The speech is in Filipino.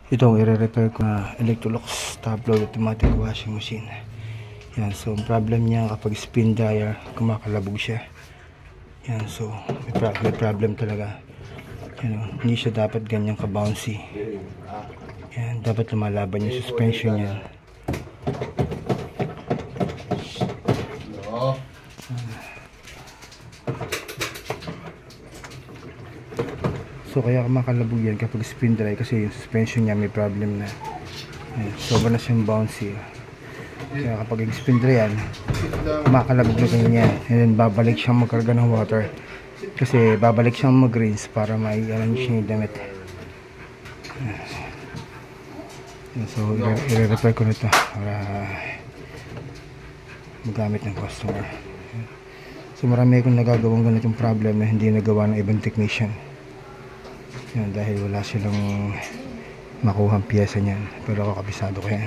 Itong i-repair ko na Electrolux Top-Load Automatic Washing Machine. Yan, so ang problem niya kapag spin dryer, kumakalabog siya. Yan, so may problem talaga. Yan, hindi siya dapat ganyan ka-bouncy. Yan, dapat lumalaban yung suspension niya. So kaya kumakalabog yan kapag spin dry kasi yung suspension niya may problem na. Ayan, sobra na siyang bouncy. Kaya kapag spin dry yan, kumakalabog na ganyan. And then babalik siyang magkarga ng water. Kasi babalik siyang mag-rinse para mai-arrange niya yung damit. Ayan, so i-repair ko na ito para magamit ng customer. Ayan. So marami akong nagagawang ganitong problem na hindi nagawa ng ibang technician. Yan, dahil wala silang makuhang piyesa niyan, pero ako kabisado ko yan.